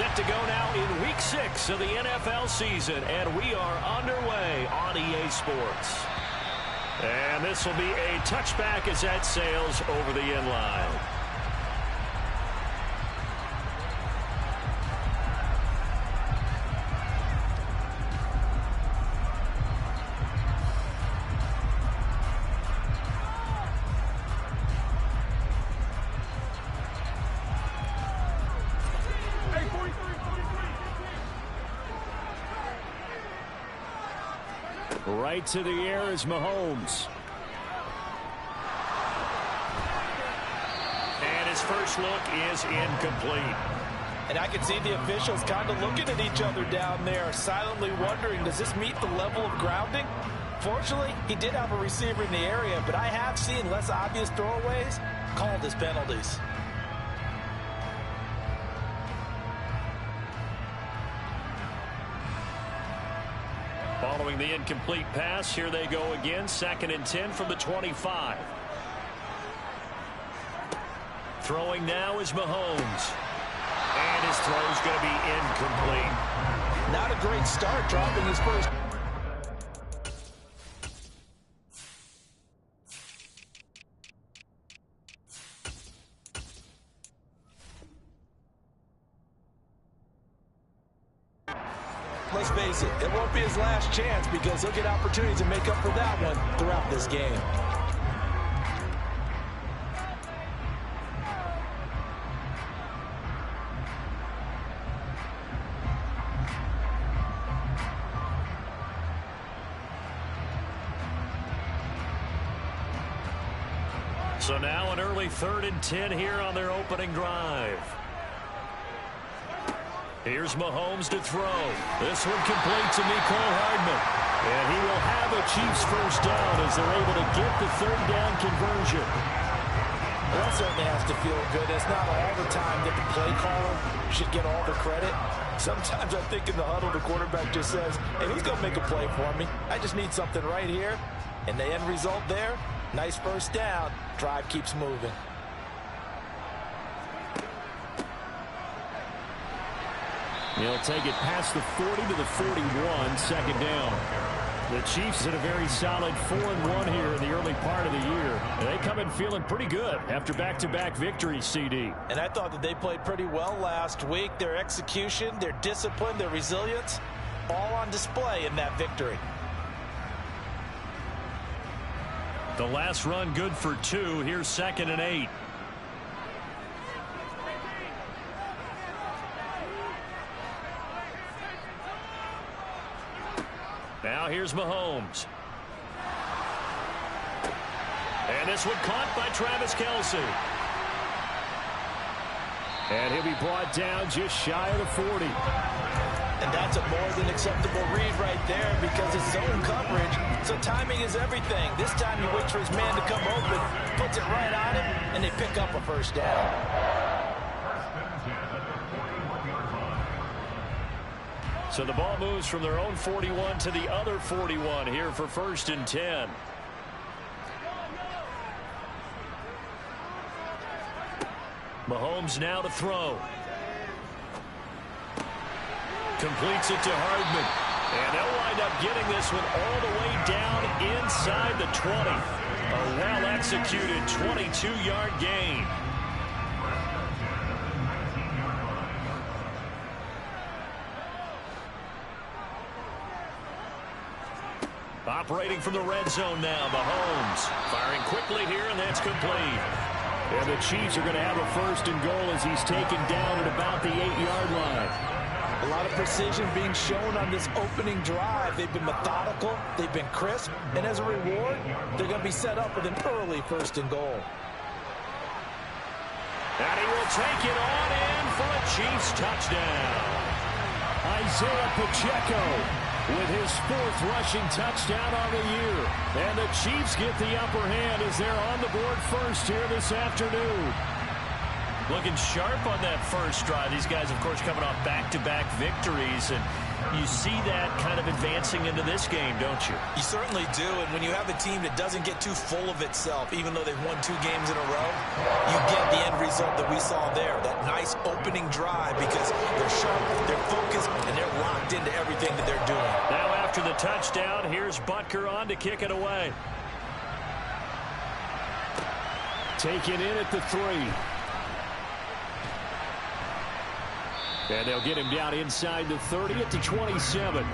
Set to go now in Week 6 of the NFL season, and we are underway on EA Sports. And this will be a touchback as that sails over the end line. Right to the air is Mahomes. And his first look is incomplete. And I can see the officials kind of looking at each other down there, silently wondering, does this meet the level of grounding? Fortunately, he did have a receiver in the area, but I have seen less obvious throwaways called as penalties. Following the incomplete pass, here they go again. 2nd and 10 from the 25. Throwing now is Mahomes. And his throw is going to be incomplete. Not a great start, dropping his first. Let's face it, it won't be his last chance because he'll get opportunities to make up for that one throughout this game. So now an early 3rd and 10 here on their opening drive. Here's Mahomes to throw. This one complete to Mecole Hardman. And he will have a Chiefs first down as they're able to get the 3rd down conversion. Well, that certainly has to feel good. It's not all the time that the play caller should get all the credit. Sometimes I think in the huddle, the quarterback just says, hey, who's going to make a play for me? I just need something right here. And the end result there, nice first down. Drive keeps moving. He'll take it past the 40 to the 41, 2nd down. The Chiefs at a very solid 4-1 here in the early part of the year. And they come in feeling pretty good after back-to-back victories, CD. And I thought that they played pretty well last week. Their execution, their discipline, their resilience, all on display in that victory. The last run good for 2. Here's 2nd and 8. Now here's Mahomes. And this one caught by Travis Kelce. And he'll be brought down just shy of the 40. And that's a more than acceptable read right there because it's zone coverage, so timing is everything. This time he waits for his man to come open, puts it right on him, and they pick up a first down. So the ball moves from their own 41 to the other 41 here for 1st and 10. Mahomes now to throw. Completes it to Hardman. And they'll wind up getting this one all the way down inside the 20. A well-executed 22-yard gain. Operating from the red zone now, Mahomes. Firing quickly here, and that's complete. And the Chiefs are going to have a 1st and goal as he's taken down at about the 8-yard line. A lot of precision being shown on this opening drive. They've been methodical, they've been crisp, and as a reward, they're going to be set up with an early 1st and goal. And he will take it on in for a Chiefs touchdown. Isaiah Pacheco with his 4th rushing touchdown on the year. And the Chiefs get the upper hand as they're on the board first here this afternoon. Looking sharp on that first drive. These guys, of course, coming off back-to-back victories. And You see that kind of advancing into this game, don't you? You certainly do, and when you have a team that doesn't get too full of itself, even though they've won 2 games in a row, you get the end result that we saw there, that nice opening drive, because they're sharp, they're focused, and they're locked into everything that they're doing. Now after the touchdown, here's Butker on to kick it away. Taken in at the 3. And they'll get him down inside the 30 at the 27.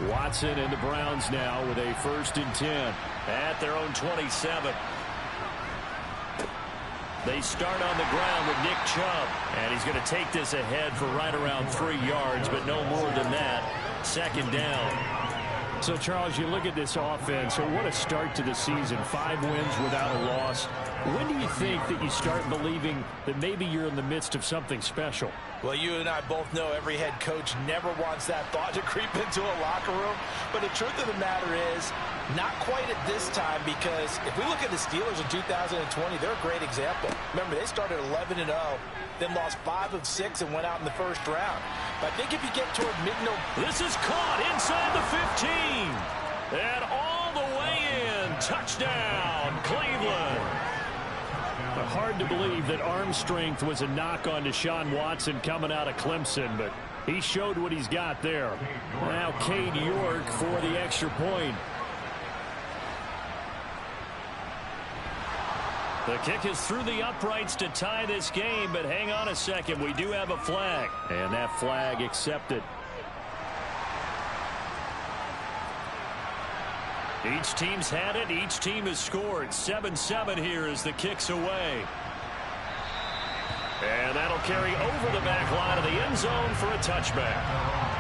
Watson and the Browns now with a 1st and 10 at their own 27. They start on the ground with Nick Chubb, and he's going to take this ahead for right around 3 yards, but no more than that. 2nd down. So, Charles, you look at this offense, so what a start to the season. 5 wins without a loss. When do you think that you start believing that maybe you're in the midst of something special? Well, you and I both know every head coach never wants that thought to creep into a locker room. But the truth of the matter is, not quite at this time, because if we look at the Steelers in 2020, they're a great example. Remember, they started 11-0, then lost 5 of 6 and went out in the 1st round. But I think if you get toward mid-November... This is caught inside the 15. And all the way in. Touchdown, Cleveland. Hard to believe that arm strength was a knock on Deshaun Watson coming out of Clemson, but he showed what he's got there. Now Cade York for the extra point. The kick is through the uprights to tie this game, but hang on a second. We do have a flag, and that flag accepted. Each team's had it. Each team has scored. 7-7 here as the kick's away. And that'll carry over the back line of the end zone for a touchback.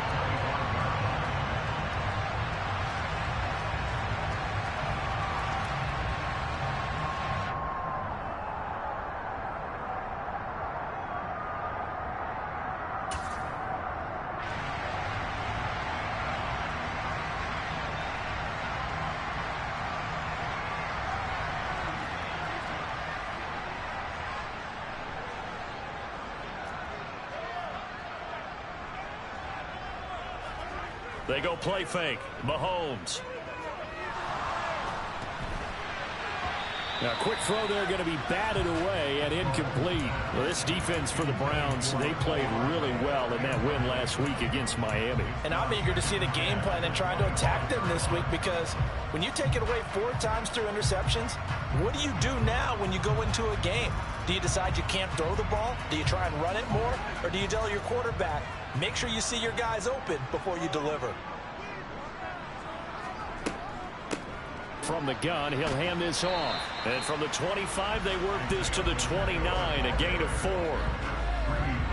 They go play fake. Mahomes. Now, quick throw there, going to be batted away and incomplete. Well, this defense for the Browns, they played really well in that win last week against Miami. And I'm eager to see the game plan and try to attack them this week, because when you take it away 4 times through interceptions, what do you do now when you go into a game? Do you decide you can't throw the ball? Do you try and run it more? Or do you tell your quarterback, make sure you see your guys open before you deliver? From the gun, he'll hand this off. And from the 25, they work this to the 29, a gain of 4.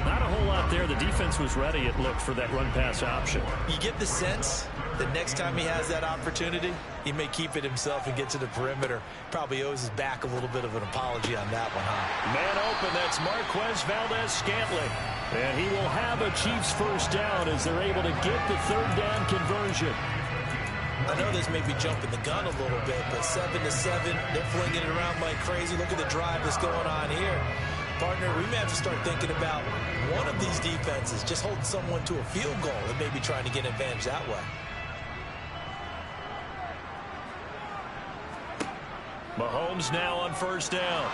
Not a whole lot there. The defense was ready, it looked, for that run-pass option. You get the sense that next time he has that opportunity, he may keep it himself and get to the perimeter. Probably owes his back a little bit of an apology on that one, huh? Man open, that's Marquez Valdez-Scantling. And he will have a Chiefs 1st down as they're able to get the 3rd down conversion. I know this may be jumping the gun a little bit, but 7-7, they're flinging it around like crazy. Look at the drive that's going on here. Partner, we may have to start thinking about one of these defenses just holding someone to a field goal and maybe trying to get an advantage that way. Mahomes now on 1st down.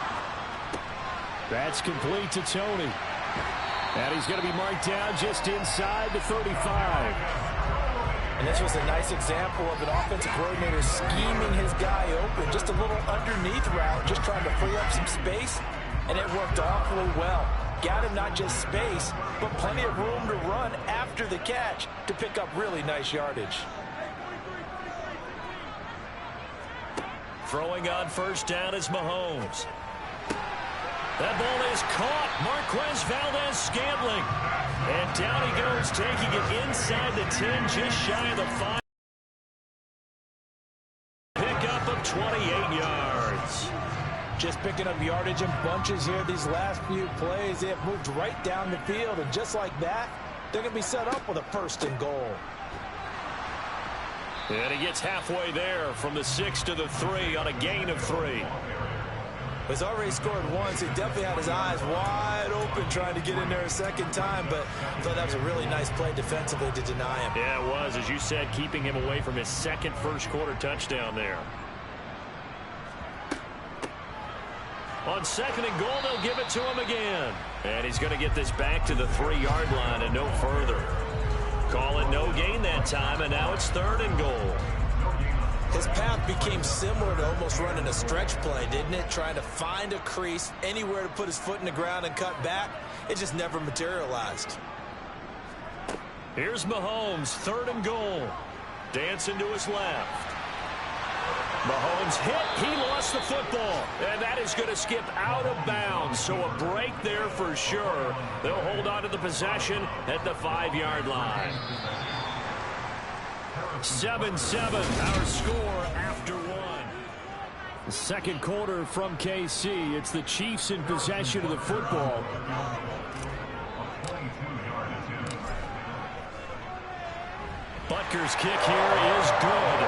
That's complete to Tony. And he's going to be marked down just inside the 35. And this was a nice example of an offensive coordinator scheming his guy open. Just a little underneath route, just trying to free up some space. And it worked awfully well. Got him not just space, but plenty of room to run after the catch to pick up really nice yardage. Throwing on 1st down is Mahomes. That ball is caught. Marquez Valdez-Scantling. And down he goes, taking it inside the 10, just shy of the 5. Pickup of 28 yards. Just picking up yardage in bunches here these last few plays. They have moved right down the field, and just like that, they're going to be set up with a 1st and goal. And he gets halfway there from the 6 to the 3 on a gain of 3. He's already scored once. He definitely had his eyes wide open trying to get in there a second time, but I thought that was a really nice play defensively to deny him. Yeah, it was, as you said, keeping him away from his second first-quarter touchdown there. On 2nd and goal, they'll give it to him again. And he's going to get this back to the 3-yard line and no further. Call it no gain that time, and now it's 3rd and goal. His path became similar to almost running a stretch play, didn't it? Trying to find a crease, anywhere to put his foot in the ground and cut back. It just never materialized. Here's Mahomes, 3rd and goal. Dancing to his left. Mahomes hit. He lost the football. And that is going to skip out of bounds. So a break there for sure. They'll hold on to the possession at the 5-yard line. 7-7, our score after 1. The 2nd quarter from KC. It's the Chiefs in possession of the football. Butker's kick here is good.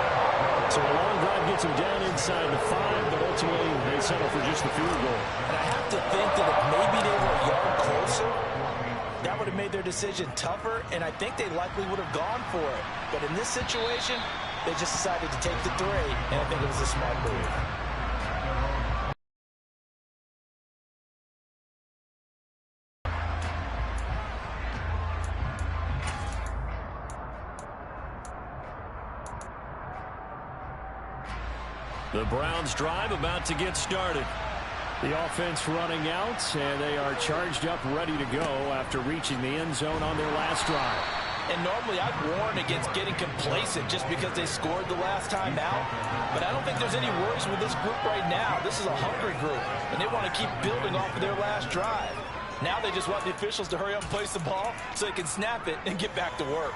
So a long drive gets him down inside the 5, but ultimately they settle for just the field goal. And I have to think that if maybe they were a yard closer, that would have made their decision tougher, and I think they likely would have gone for it. But in this situation, they just decided to take the 3, and I think it was a smart move. The Browns drive about to get started. The offense running out, and they are charged up, ready to go after reaching the end zone on their last drive. And normally I'd warn against getting complacent just because they scored the last time out. But I don't think there's any worries with this group right now. This is a hungry group, and they want to keep building off of their last drive. Now they just want the officials to hurry up and place the ball so they can snap it and get back to work.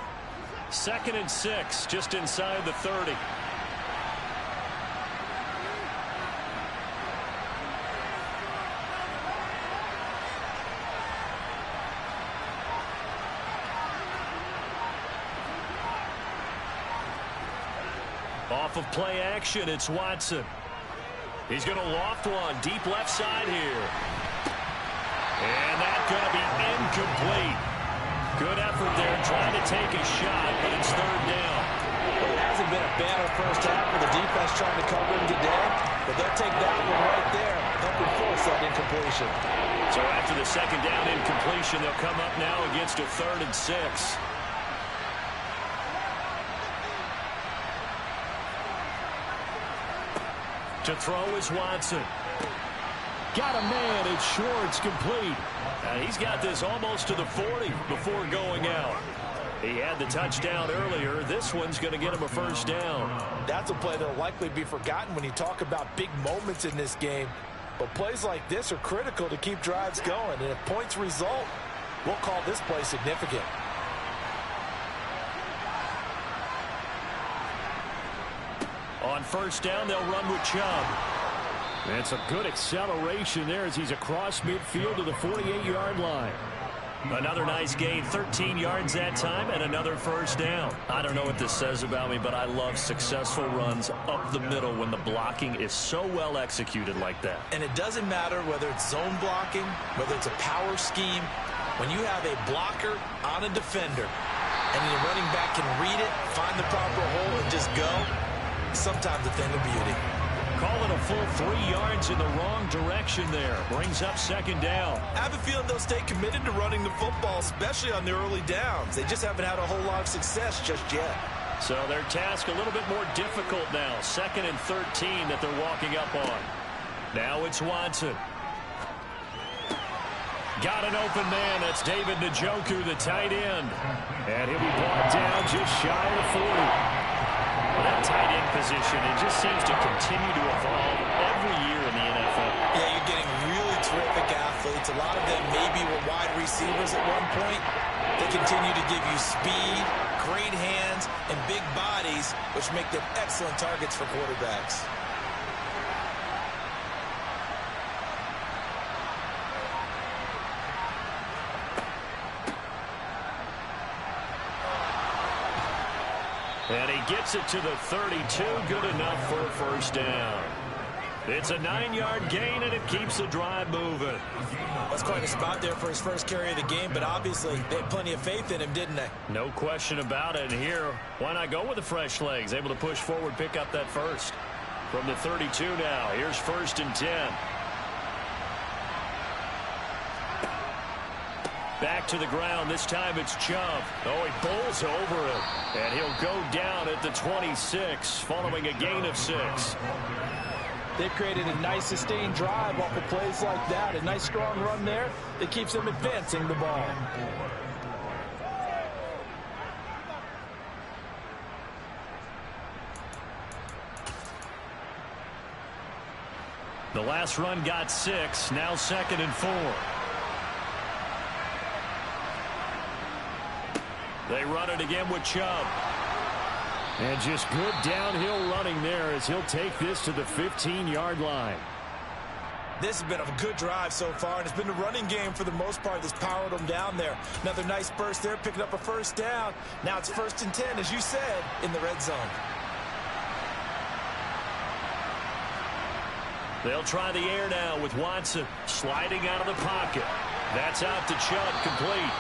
2nd and 6, just inside the 30. Off of play action, it's Watson. He's going to loft one deep left side here. And that's going to be incomplete. Good effort there trying to take a shot, but it's 3rd down. Well, it hasn't been a banner first half for the defense trying to cover him today, but they'll take that one right there, helping force that incompletion. So after the 2nd down incompletion, they'll come up now against a 3rd and 6. To throw is Watson. Got a man. It's short. It's complete. And he's got this almost to the 40 before going out. He had the touchdown earlier. This one's going to get him a 1st down. That's a play that will likely be forgotten when you talk about big moments in this game. But plays like this are critical to keep drives going. And if points result, we'll call this play significant. On 1st down, they'll run with Chubb. And some good acceleration there as he's across midfield to the 48-yard line. Another nice gain, 13 yards that time, and another 1st down. I don't know what this says about me, but I love successful runs up the middle when the blocking is so well executed like that. And it doesn't matter whether it's zone blocking, whether it's a power scheme. When you have a blocker on a defender, and the running back can read it, find the proper hole, and just go, sometimes a thing of beauty. Call it a full 3 yards in the wrong direction there. Brings up 2nd down. I have a feeling they'll stay committed to running the football, especially on the early downs. They just haven't had a whole lot of success just yet. So their task a little bit more difficult now. 2nd and 13 that they're walking up on. Now it's Watson. Got an open man. That's David Njoku, the tight end. And he'll be brought down just shy of the 40. That tight end position, it just seems to continue to evolve every year in the NFL. Yeah, you're getting really terrific athletes. A lot of them maybe were wide receivers at one point. They continue to give you speed, great hands, and big bodies, which make them excellent targets for quarterbacks. And he gets it to the 32. Good enough for a first down. It's a 9-yard gain, and it keeps the drive moving. That's quite a spot there for his first carry of the game, but obviously they had plenty of faith in him, didn't they? No question about it. And here, why not go with the fresh legs? Able to push forward, pick up that first. From the 32 now, here's 1st and 10. Back to the ground. This time it's Chubb. Oh, he bowls over it. And he'll go down at the 26 following a gain of 6. They've created a nice sustained drive off of plays like that. A nice strong run there that keeps them advancing the ball. The last run got 6. Now 2nd and 4. They run it again with Chubb. And just good downhill running there as he'll take this to the 15-yard line. This has been a good drive so far, and it's been the running game for the most part that's powered them down there. Another nice burst there, picking up a first down. Now it's 1st and 10, as you said, in the red zone. They'll try the air now with Watson sliding out of the pocket. That's out to Chubb, complete.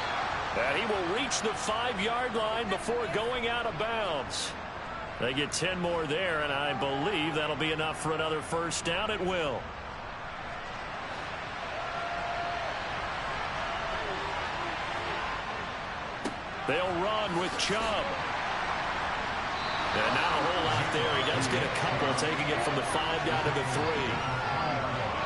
And he will reach the 5-yard line before going out of bounds. They get 10 more there, and I believe that'll be enough for another first down. It will. They'll run with Chubb. And not a whole lot there. He does get a couple, taking it from the 5 down to the 3.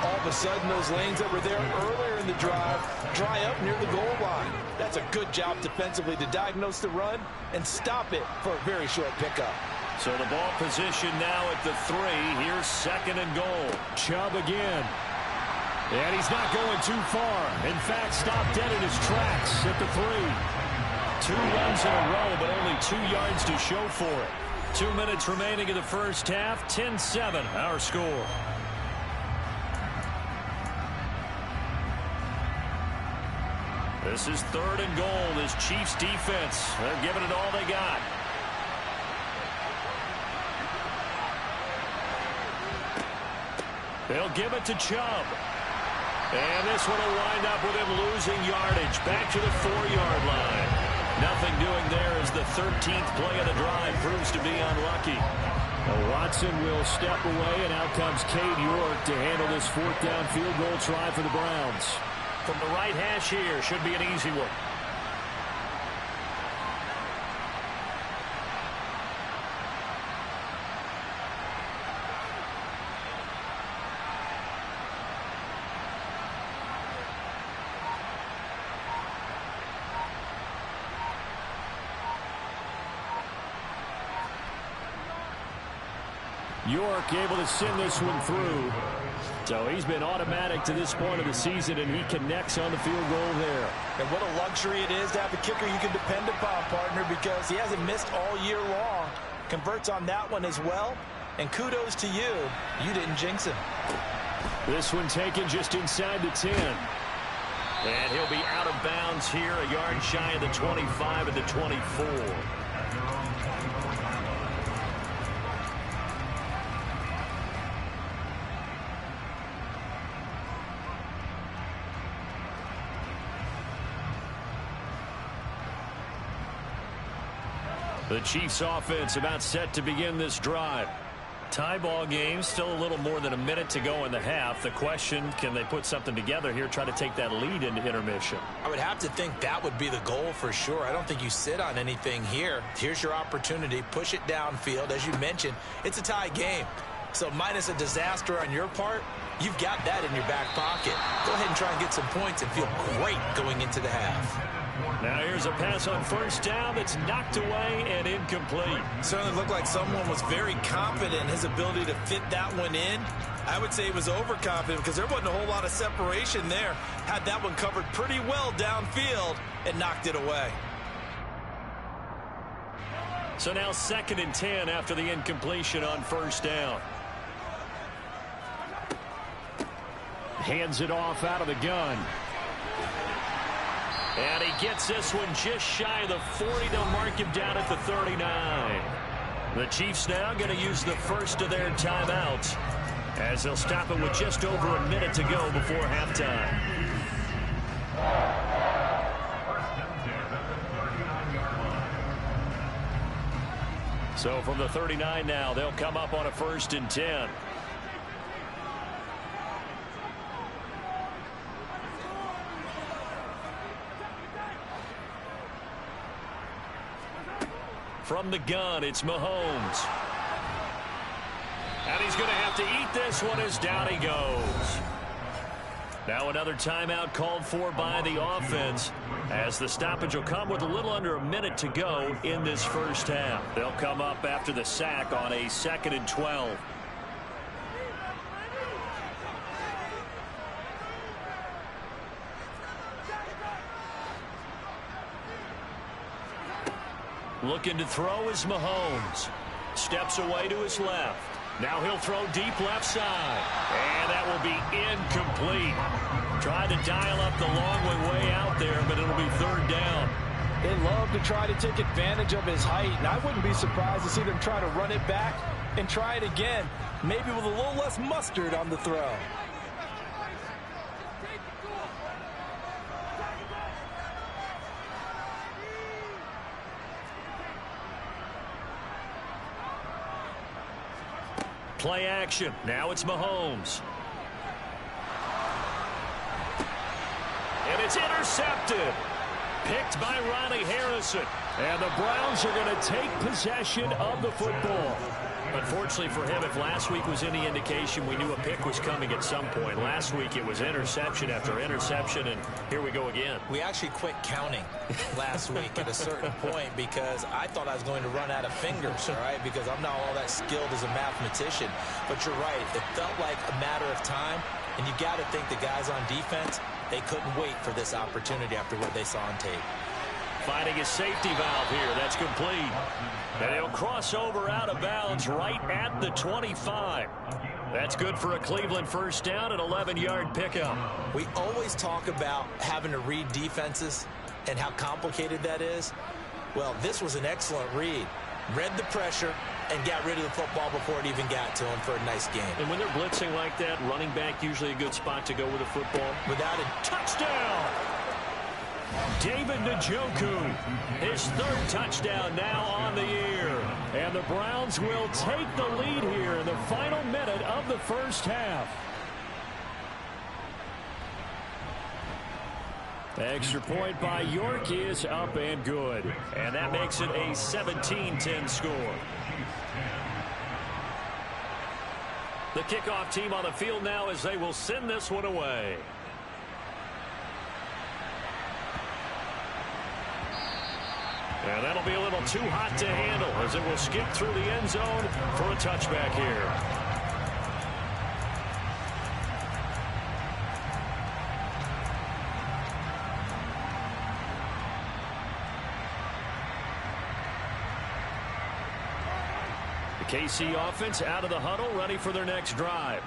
All of a sudden, those lanes that were there earlier in the drive dry up near the goal line. That's a good job defensively to diagnose the run and stop it for a very short pickup. So the ball position now at the 3. Here's 2nd and goal. Chubb again. And he's not going too far. In fact, stopped dead in his tracks at the 3. 2 runs in a row, but only 2 yards to show for it. 2 minutes remaining in the first half. 10-7, our score. This is 3rd and goal. This Chiefs defense, they're giving it all they got. They'll give it to Chubb. And this one will wind up with him losing yardage. Back to the 4-yard line. Nothing doing there as the 13th play of the drive proves to be unlucky. Well, Watson will step away, and out comes Cade York to handle this 4th down field goal try for the Browns. From the right hash here, should be an easy one. York able to send this one through. So he's been automatic to this point of the season, and he connects on the field goal there. And what a luxury it is to have a kicker you can depend upon, partner, because he hasn't missed all year long. Converts on that one as well. And kudos to you. You didn't jinx him. This one taken just inside the 10. And he'll be out of bounds here, a yard shy of the 25 and the 24. The Chiefs offense about set to begin this drive. Tie ball game, still a little more than a minute to go in the half. The question, can they put something together here, try to take that lead into intermission? I would have to think that would be the goal for sure. I don't think you sit on anything here. Here's your opportunity. Push it downfield. As you mentioned, it's a tie game. So minus a disaster on your part, you've got that in your back pocket. Go ahead and try and get some points and feel great going into the half. Now here's a pass on 1st down that's knocked away and incomplete. Certainly looked like someone was very confident in his ability to fit that one in. I would say he was overconfident because there wasn't a whole lot of separation there. Had that one covered pretty well downfield and knocked it away. So now 2nd and 10 after the incompletion on 1st down. Hands it off out of the gun. And he gets this one just shy of the 40. They'll mark him down at the 39. The Chiefs now going to use the first of their timeouts as they'll stop it with just over a minute to go before halftime. So from the 39 now, they'll come up on a 1st and 10. From the gun, it's Mahomes. And he's going to have to eat this one as down he goes. Now another timeout called for by the offense as the stoppage will come with a little under a minute to go in this first half. They'll come up after the sack on a 2nd and 12. Looking to throw is Mahomes. Steps away to his left. Now he'll throw deep left side. And that will be incomplete. Tried to dial up the long way out there, but it'll be 3rd down. They love to try to take advantage of his height, and I wouldn't be surprised to see them try to run it back and try it again, maybe with a little less mustard on the throw. Play action. Now it's Mahomes. And it's intercepted. Picked by Ronnie Harrison. And the Browns are going to take possession of the football. Unfortunately for him, if last week was any indication, we knew a pick was coming at some point. Last week it was interception after interception, and here we go again. We actually quit counting last week at a certain point because I thought I was going to run out of fingers, all right, because I'm not all that skilled as a mathematician. But you're right. It felt like a matter of time, and you got to think the guys on defense, they couldn't wait for this opportunity after what they saw on tape. Finding a safety valve here. That's complete. And he'll cross over out of bounds right at the 25. That's good for a Cleveland first down, an 11-yard pickup. We always talk about having to read defenses and how complicated that is. Well, this was an excellent read. Read the pressure and got rid of the football before it even got to him for a nice game. And when they're blitzing like that, running back usually a good spot to go with a football. Without a touchdown! David Njoku, his 3rd touchdown now on the year. And the Browns will take the lead here in the final minute of the first half. Extra point by York is up and good. And that makes it a 17-10 score. The kickoff team on the field now as they will send this one away. And that'll be a little too hot to handle as it will skip through the end zone for a touchback here. The KC offense out of the huddle, ready for their next drive.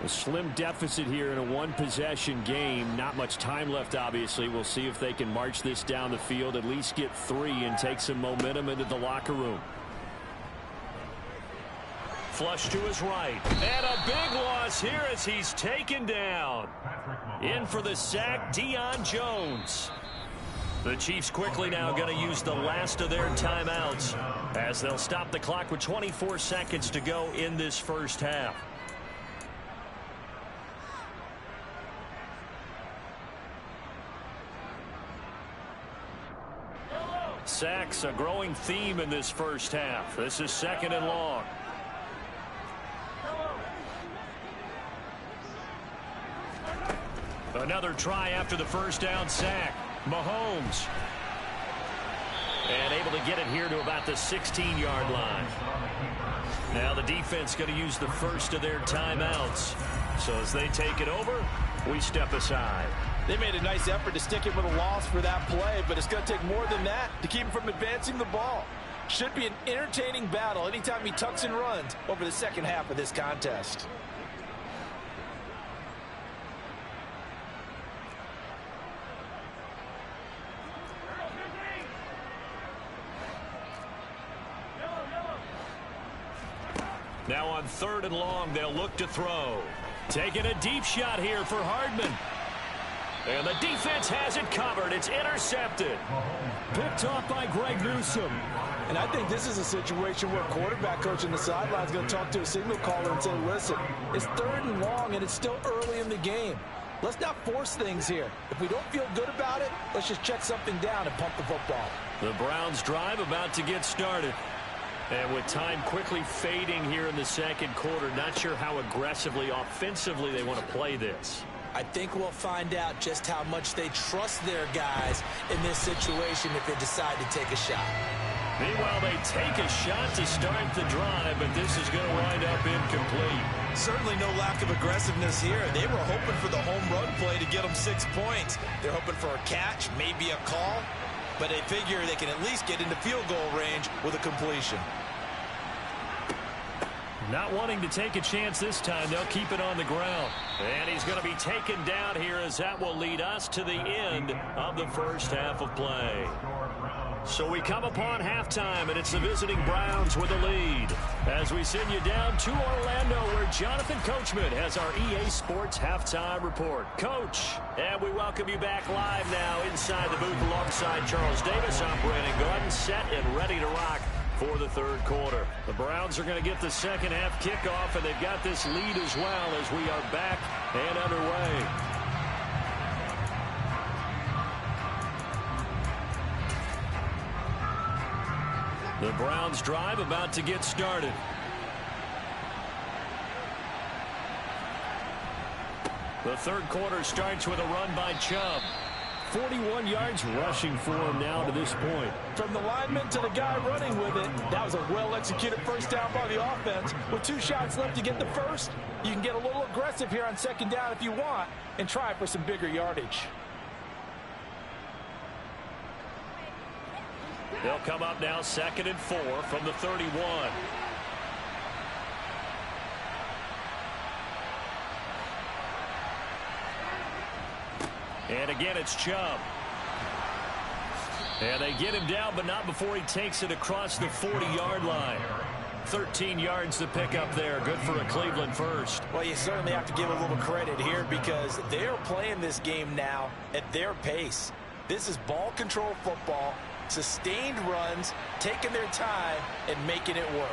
A slim deficit here in a one-possession game. Not much time left, obviously. We'll see if they can march this down the field, at least get 3 and take some momentum into the locker room. Flush to his right. And a big loss here as he's taken down. In for the sack, Deion Jones. The Chiefs quickly now going to use the last of their timeouts as they'll stop the clock with 24 seconds to go in this first half. Sacks, a growing theme in this first half. This is 2nd and long. Another try after the first down sack. Mahomes. And able to get it here to about the 16-yard line. Now the defense going to use the first of their timeouts. So as they take it over, we step aside. They made a nice effort to stick it with a loss for that play, but it's going to take more than that to keep him from advancing the ball. Should be an entertaining battle anytime he tucks and runs over the second half of this contest. 3rd and long. They'll look to throw. Taking a deep shot here for Hardman. And the defense has it covered. It's intercepted. Picked off by Greg Newsome. And I think this is a situation where a quarterback coach on the sideline is going to talk to a signal caller and say, listen, it's 3rd and long and it's still early in the game. Let's not force things here. If we don't feel good about it, let's just check something down and pump the football. The Browns drive about to get started. And with time quickly fading here in the 2nd quarter, not sure how aggressively, offensively they want to play this. I think we'll find out just how much they trust their guys in this situation if they decide to take a shot. Meanwhile, they take a shot to start the drive, but this is going to wind up incomplete. Certainly no lack of aggressiveness here. They were hoping for the home run play to get them 6 points. They're hoping for a catch, maybe a call, but they figure they can at least get into field goal range with a completion. Not wanting to take a chance this time, they'll keep it on the ground. And he's going to be taken down here as that will lead us to the end of the 1st half of play. So we come upon halftime, and it's the visiting Browns with a lead. As we send you down to Orlando, where Jonathan Coachman has our EA Sports Halftime Report. Coach, and we welcome you back live now inside the booth alongside Charles Davis. I'm Brandon Gordon, set and ready to rock for the 3rd quarter. The Browns are going to get the 2nd half kickoff, and they've got this lead as well as we are back and underway. The Browns drive about to get started. The 3rd quarter starts with a run by Chubb. 41 yards rushing for him now to this point. From the lineman to the guy running with it, that was a well-executed 1st down by the offense. With 2 shots left to get the 1st, you can get a little aggressive here on 2nd down if you want and try for some bigger yardage. They'll come up now 2nd and 4 from the 31. And again, it's Chubb. And they get him down, but not before he takes it across the 40-yard line. 13 yards to pick up there. Good for a Cleveland 1st. Well, you certainly have to give a little credit here because they're playing this game now at their pace. This is ball control football, sustained runs, taking their time, and making it work.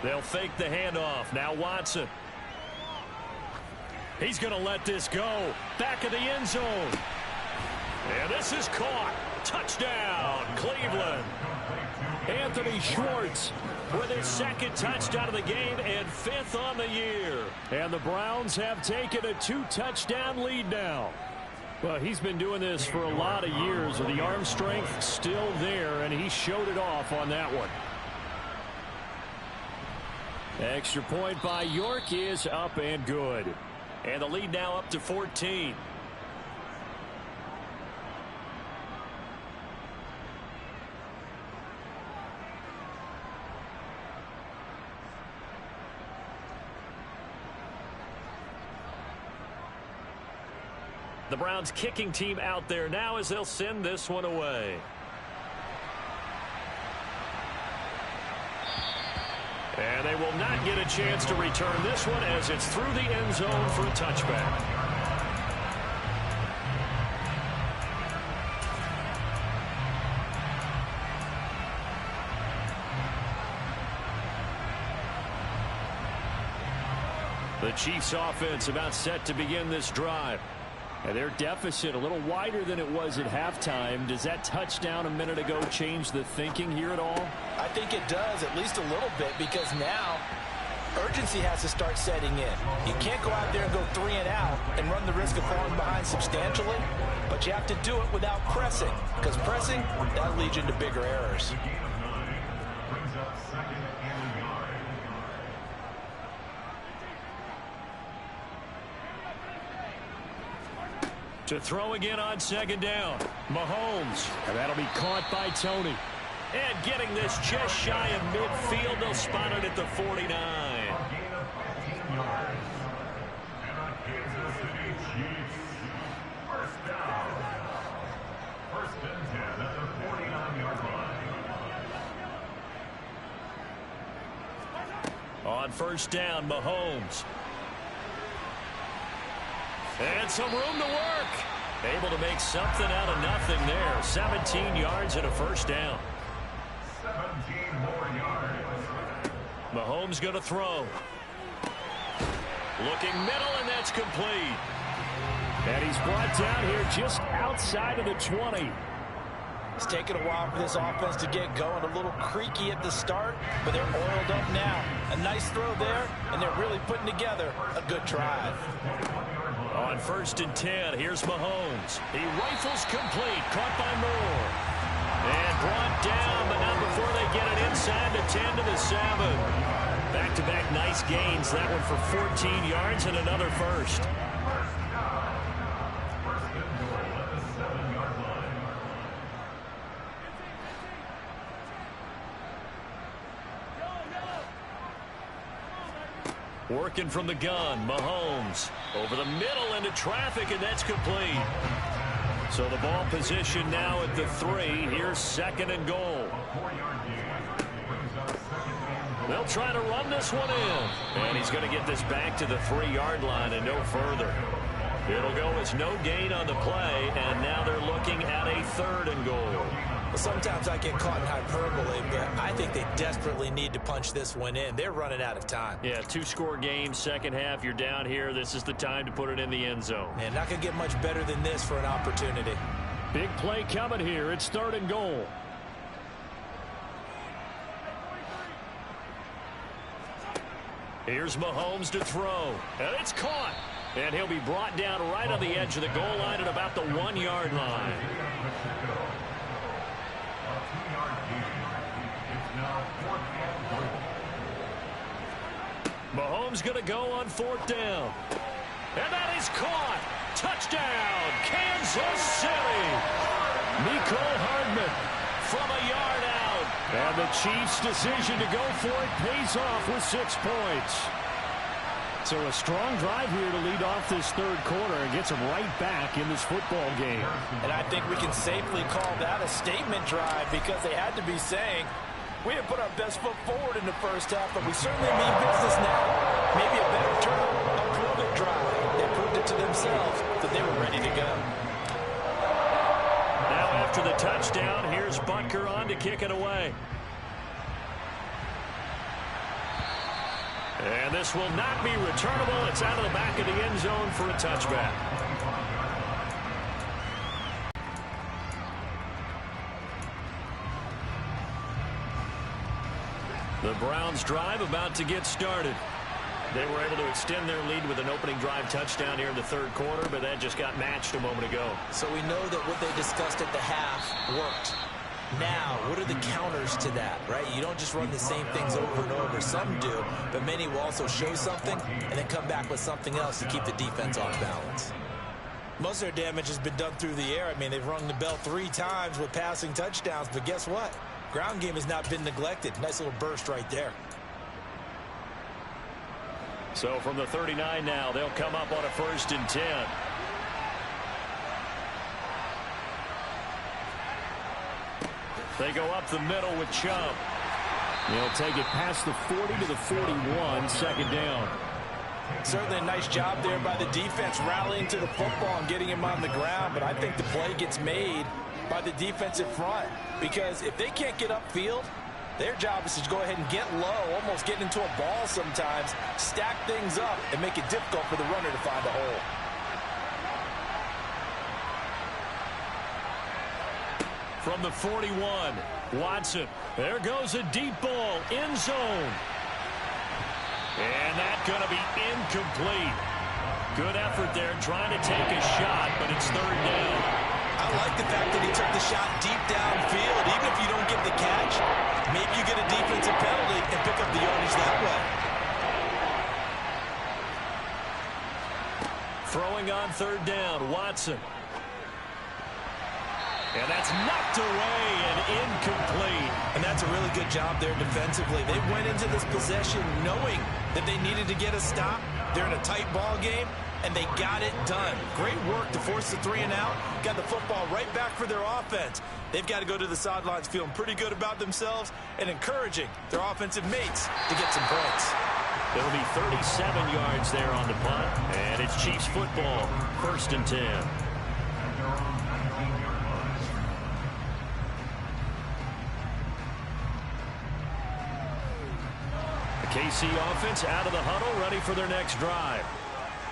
They'll fake the handoff. Now Watson. He's going to let this go. Back of the end zone. And this is caught. Touchdown, Cleveland. Anthony Schwartz with his 2nd touchdown of the game and 5th on the year. And the Browns have taken a 2-touchdown lead now. Well, he's been doing this for a lot of years with the arm strength still there, and he showed it off on that one. Extra point by York is up and good. And the lead now up to 14. The Browns kicking team out there now as they'll send this one away. And they will not get a chance to return this one as it's through the end zone for a touchback. The Chiefs offense about set to begin this drive. And their deficit a little wider than it was at halftime. Does that touchdown a minute ago change the thinking here at all? I think it does, at least a little bit, because now urgency has to start setting in. You can't go out there and go 3 and out and run the risk of falling behind substantially, but you have to do it without pressing, because pressing, that leads you into bigger errors. To throw again on 2nd down. Mahomes. And that'll be caught by Tony. And getting this just shy of midfield. They'll spot it at the 49. On On first down, Mahomes. And some room to work. Able to make something out of nothing there. 17 yards and a first down. 17 more yards. Mahomes going to throw. Looking middle, and that's complete. And he's brought down here just outside of the 20. It's taken a while for this offense to get going. A little creaky at the start, but they're oiled up now. A nice throw there, and they're really putting together a good drive. On first and 10, here's Mahomes. He rifles complete, caught by Moore. And brought down, but not before they get it inside the 10 to the 7. Back-to-back nice gains. That one for 14 yards and another first. Working from the gun, Mahomes over the middle into traffic, and that's complete. So the ball position now at the 3. Here's second and goal. They'll try to run this one in. And he's going to get this back to the 3-yard line and no further. It'll go as no gain on the play, and now they're looking at a 3rd and goal. Well, sometimes I get caught in hyperbole, but I think they desperately need to punch this one in. They're running out of time. Yeah, 2-score game, second half, you're down here. This is the time to put it in the end zone. Man, not going to get much better than this for an opportunity. Big play coming here. It's 3rd and goal. Here's Mahomes to throw. And it's caught. And he'll be brought down right on the edge of the goal line at about the 1-yard line. Mahomes going to go on 4th down. And that is caught. Touchdown, Kansas City. Mecole Hardman from a yard out. And the Chiefs' decision to go for it pays off with 6 points. So a strong drive here to lead off this 3rd quarter and gets them right back in this football game. And I think we can safely call that a statement drive because they had to be saying, we didn't put our best foot forward in the first half, but we certainly mean business now. Maybe a better term, a prove-it drive. They proved it to themselves that they were ready to go. Now after the touchdown, here's Butker on to kick it away. And this will not be returnable. It's out of the back of the end zone for a touchback. The Browns drive about to get started. They were able to extend their lead with an opening drive touchdown here in the 3rd quarter, but that just got matched a moment ago. So we know that what they discussed at the half worked. Now, what are the counters to that, right? You don't just run the same things over and over. Some do, but many will also show something and then come back with something else to keep the defense off balance. Most of their damage has been done through the air. I mean, they've rung the bell 3 times with passing touchdowns, but guess what? Ground game has not been neglected. Nice little burst right there. So from the 39 now, they'll come up on a 1st and 10. They go up the middle with Chubb. They'll take it past the 40 to the 41, 2nd down. Certainly a nice job there by the defense rallying to the football and getting him on the ground, but I think the play gets made by the defensive front because if they can't get upfield, their job is to go ahead and get low, almost get into a ball sometimes, stack things up, and make it difficult for the runner to find a hole. From the 41, Watson. There goes a deep ball, end zone. And that's going to be incomplete. Good effort there trying to take a shot, but it's 3rd down. I like the fact that he took the shot deep downfield. Even if you don't get the catch, maybe you get a defensive penalty and pick up the yardage that way. Throwing on 3rd down, Watson. And that's knocked away and incomplete. And that's a really good job there defensively. They went into this possession knowing that they needed to get a stop. They're in a tight ball game, and they got it done. Great work to force the 3 and out. Got the football right back for their offense. They've got to go to the sidelines feeling pretty good about themselves and encouraging their offensive mates to get some points. It'll be 37 yards there on the punt. And it's Chiefs football, 1st and 10. The KC offense out of the huddle, ready for their next drive.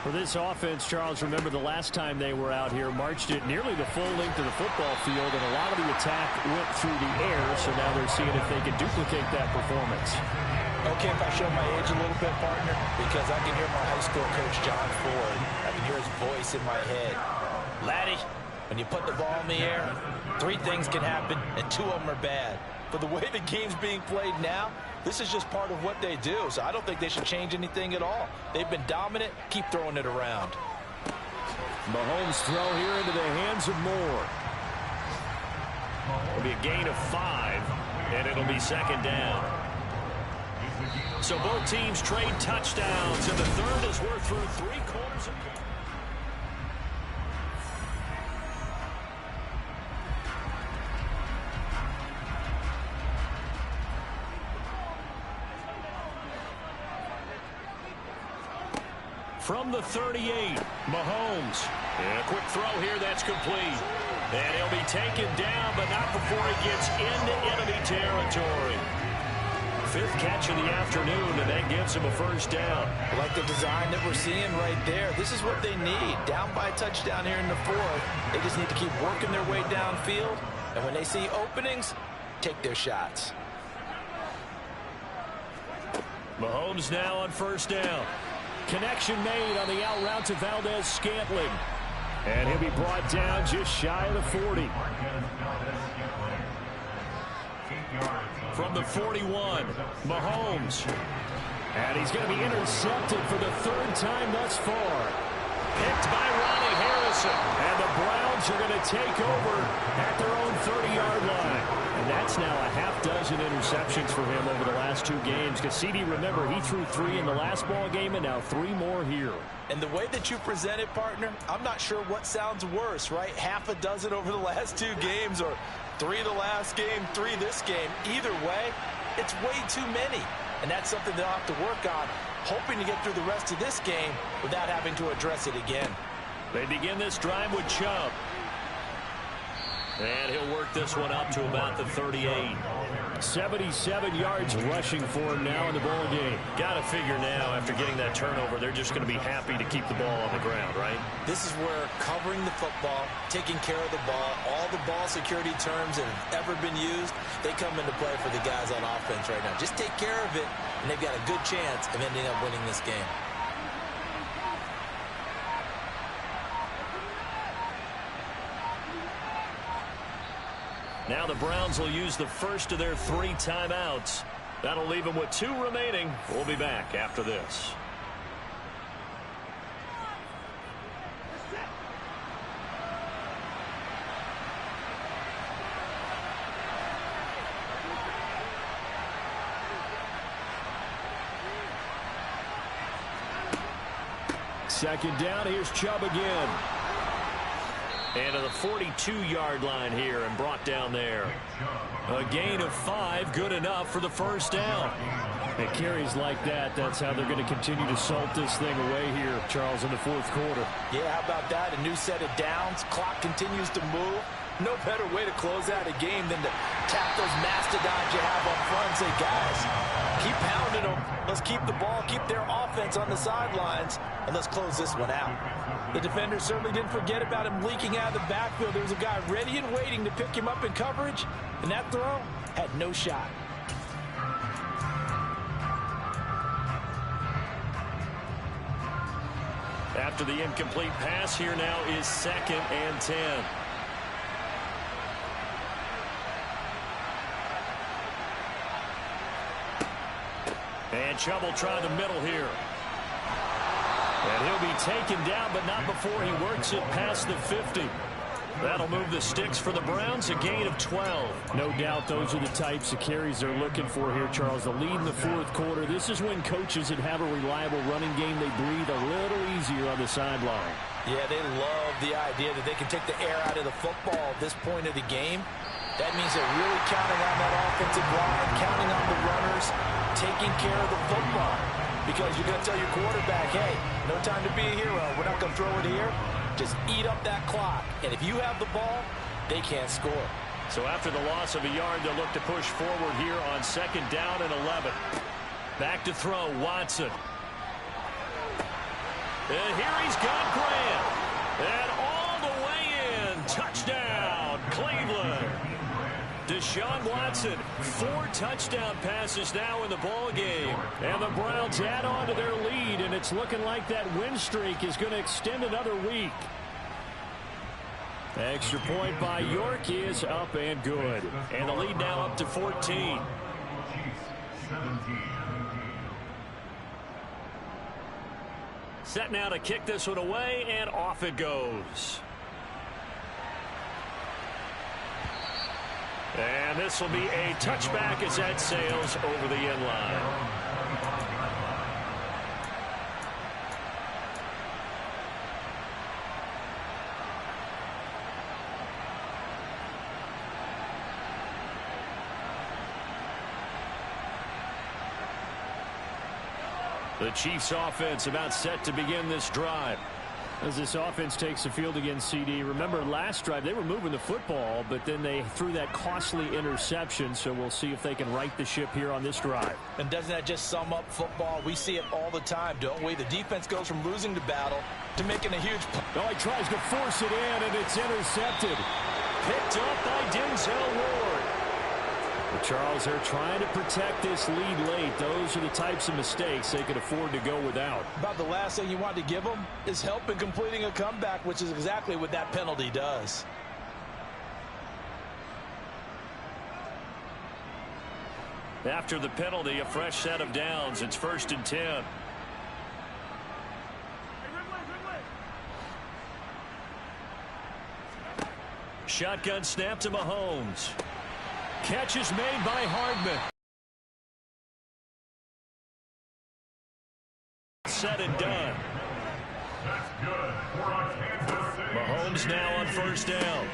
For this offense, Charles, remember the last time they were out here, marched it nearly the full length of the football field, and a lot of the attack went through the air, so now they're seeing if they can duplicate that performance. Okay, if I show my age a little bit, partner, because I can hear my high school coach, John Ford. I can hear his voice in my head. Laddie, when you put the ball in the air, 3 things can happen, and 2 of them are bad. But the way the game's being played now, this is just part of what they do, so I don't think they should change anything at all. They've been dominant. Keep throwing it around. Mahomes' throw here into the hands of Moore. It'll be a gain of 5, and it'll be 2nd down. So both teams trade touchdowns, and the third as we're through 3 quarters of play. From the 38, Mahomes. And a quick throw here that's complete. And he'll be taken down, but not before he gets into enemy territory. 5th catch of the afternoon, and that gives him a 1st down. I like the design that we're seeing right there. This is what they need. Down by a touchdown here in the 4th. They just need to keep working their way downfield. And when they see openings, take their shots. Mahomes now on 1st down. Connection made on the out route to Valdez-Scantling. And he'll be brought down just shy of the 40. From the 41, Mahomes. And he's going to be intercepted for the 3rd time thus far. Picked by Ronnie Harrison. And the Browns are going to take over at their own 30-yard line. And that's now a half-dozen interceptions for him over the last 2 games. Because CD, remember, he threw 3 in the last ball game and now 3 more here. And the way that you present it, partner, I'm not sure what sounds worse, right? Half a dozen over the last 2 games, or 3 the last game, 3 this game. Either way, it's way too many. And that's something they'll have to work on, hoping to get through the rest of this game without having to address it again. They begin this drive with Chubb. And he'll work this one up to about the 38. 77 yards rushing for him now in the ball game. Got to figure now, after getting that turnover, they're just going to be happy to keep the ball on the ground, right? This is where covering the football, taking care of the ball, all the ball security terms that have ever been used, they come into play for the guys on offense right now. Just take care of it, and they've got a good chance of ending up winning this game. Now the Browns will use the first of their 3 timeouts. That'll leave them with 2 remaining. We'll be back after this. Second down, here's Chubb again. And to the 42-yard line here and brought down there. A gain of 5, good enough for the 1st down. And carries like that, that's how they're going to continue to salt this thing away here, Charles, in the 4th quarter. Yeah, how about that? A new set of downs. Clock continues to move. No better way to close out a game than to tap those mastodons you have up front and say, guys, keep pounding them. Let's keep the ball, keep their offense on the sidelines, and let's close this one out. The defender certainly didn't forget about him leaking out of the backfield. There was a guy ready and waiting to pick him up in coverage, and that throw had no shot. After the incomplete pass, here now is 2nd and 10. And Chubb will try the middle here. And he'll be taken down, but not before he works it past the 50. That'll move the sticks for the Browns, a gain of 12. No doubt those are the types of carries they're looking for here, Charles. The lead in the 4th quarter. This is when coaches that have a reliable running game, they breathe a little easier on the sideline. Yeah, they love the idea that they can take the air out of the football at this point of the game. That means they're really counting on that offensive line, counting on the runners, taking care of the football. because you're going to tell your quarterback, hey, no time to be a hero. We're not going to throw it here. Just eat up that clock. And if you have the ball, they can't score. So after the loss of a yard, they'll look to push forward here on 2nd down and 11. Back to throw, Watson. And here he's got Graham. And all the way in. Touchdown, Cleveland. Deshaun Watson, 4 touchdown passes now in the ball game. And the Browns add on to their lead, and it's looking like that win streak is going to extend another week. Extra point by York is up and good. And the lead now up to 14. Set now to kick this one away, and off it goes. And this will be a touchback as that sails over the end line. The Chiefs offense about set to begin this drive. As this offense takes the field against CD, remember last drive they were moving the football, but then they threw that costly interception, so we'll see if they can right the ship here on this drive. And doesn't that just sum up football? We see it all the time, don't we? The defense goes from losing the battle to making a huge play. Oh, he tries to force it in, and it's intercepted. Picked up by Denzel Ward. But Charles, they're trying to protect this lead late. Those are the types of mistakes they could afford to go without. About the last thing you want to give them is help in completing a comeback, which is exactly what that penalty does. After the penalty, a fresh set of downs. It's 1st and 10. Shotgun snap to Mahomes. Catch is made by Hardman. Set and done. Mahomes now on 1st down.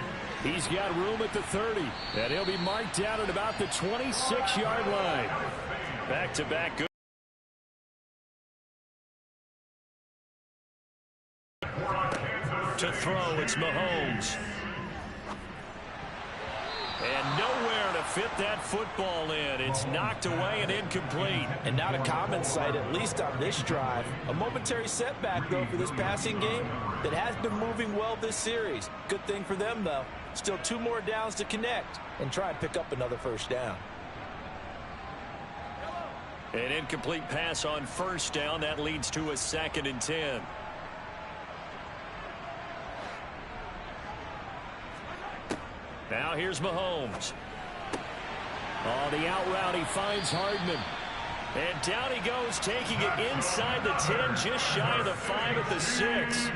He's got room at the 30, and he'll be marked down at about the 26-yard line. Back-to-back good. To throw, it's Mahomes. And nowhere to fit that football in. It's knocked away and incomplete. And not a common sight, at least on this drive. A momentary setback, though, for this passing game that has been moving well this series. Good thing for them, though. Still 2 more downs to connect and try and pick up another 1st down. An incomplete pass on 1st down. That leads to a 2nd and 10. Now here's Mahomes. On the out route, he finds Hardman. And down he goes, taking it inside the 10, just shy of the 5 at the 6.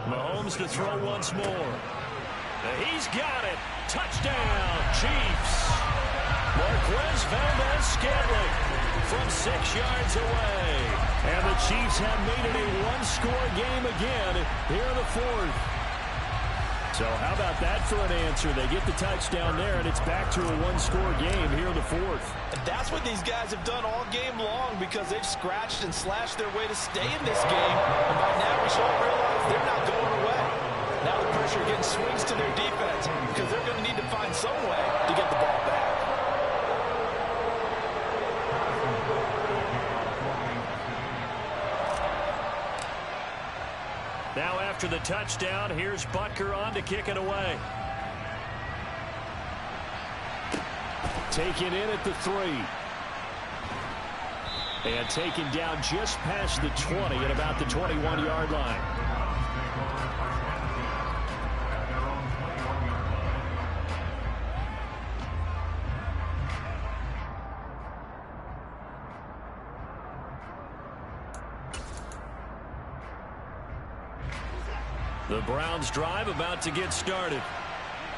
Mahomes to throw once more. He's got it. Touchdown, Chiefs. Marquez Valdez-Scantling from 6 yards away. And the Chiefs have made it a 1-score game again here in the 4th. So how about that for an answer? They get the touchdown there, and it's back to a 1-score game here in the 4th. And that's what these guys have done all game long, because they've scratched and slashed their way to stay in this game. And by now we should all realize they're not going away. Now the pressure again swings to their defense, because they're going to need to find some way to get the ball back. Now after the touchdown, here's Butker on to kick it away. Taken in at the 3. And taken down just past the 20 at about the 21-yard line. The Browns drive about to get started.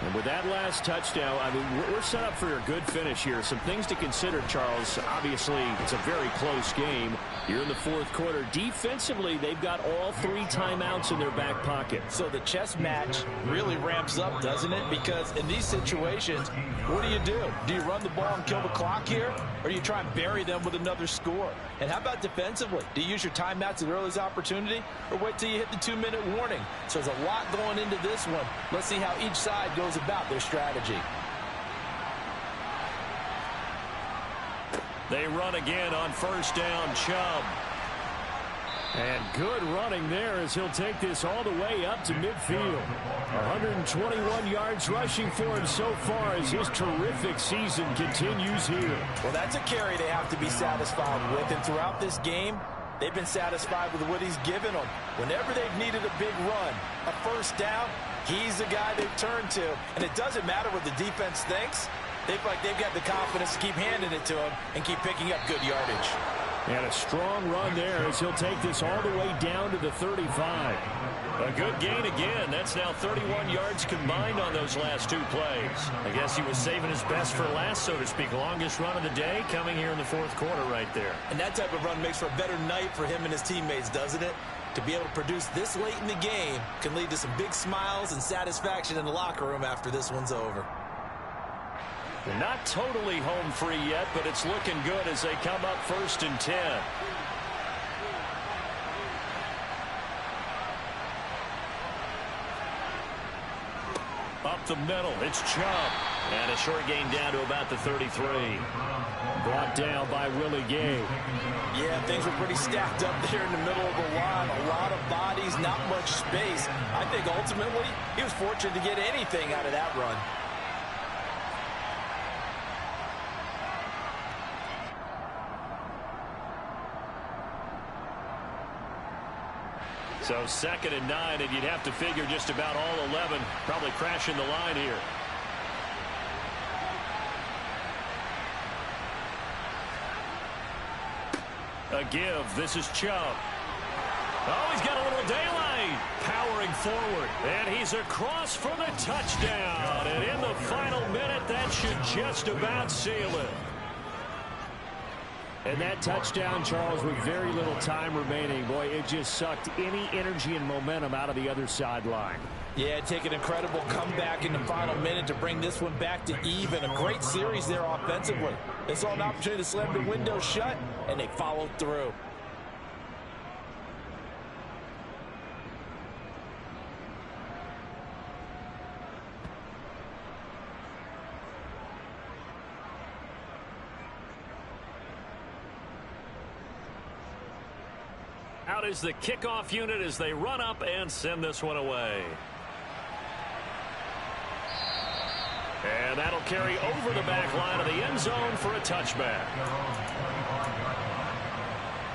And with that last touchdown, I mean, we're set up for a good finish here. Some things to consider, Charles. Obviously, it's a very close game. You're in the fourth quarter. Defensively, they've got all 3 timeouts in their back pocket. So the chess match really ramps up, doesn't it? Because in these situations, what do? Do you run the ball and kill the clock here? Or do you try and bury them with another score? And how about defensively? Do you use your timeouts at the earliest opportunity? Or wait till you hit the 2-minute warning? So there's a lot going into this one. Let's see how each side goes about their strategy. They run again on first down, Chubb. And good running there as he'll take this all the way up to midfield. 121 yards rushing for him so far as his terrific season continues here. Well, that's a carry they have to be satisfied with. And throughout this game, they've been satisfied with what he's given them. Whenever they've needed a big run, a first down, he's the guy they've turned to. And it doesn't matter what the defense thinks. They feel like they've got the confidence to keep handing it to him and keep picking up good yardage. And a strong run there as he'll take this all the way down to the 35. A good gain again. That's now 31 yards combined on those last 2 plays. I guess he was saving his best for last, so to speak. Longest run of the day coming here in the fourth quarter right there. And that type of run makes for a better night for him and his teammates, doesn't it? To be able to produce this late in the game can lead to some big smiles and satisfaction in the locker room after this one's over. They're not totally home free yet, but it's looking good as they come up 1st and 10. Up the middle, it's Chubb. And a short gain down to about the 33. Brought down by Willie Gay. Yeah, things were pretty stacked up there in the middle of the line. A lot of bodies, not much space. I think ultimately he was fortunate to get anything out of that run. So 2nd and 9, and you'd have to figure just about all 11 probably crashing the line here. A give. This is Chubb. Oh, he's got a little daylight. Powering forward. And he's across for the touchdown. And in the final minute, that should just about seal it. And that touchdown, Charles, with very little time remaining, boy, it just sucked any energy and momentum out of the other sideline. Yeah, take an incredible comeback in the final minute to bring this one back to even. A great series there offensively. They saw an opportunity to slam the window shut, and they followed through. Out is the kickoff unit as they run up and send this one away. And that'll carry over the back line of the end zone for a touchback.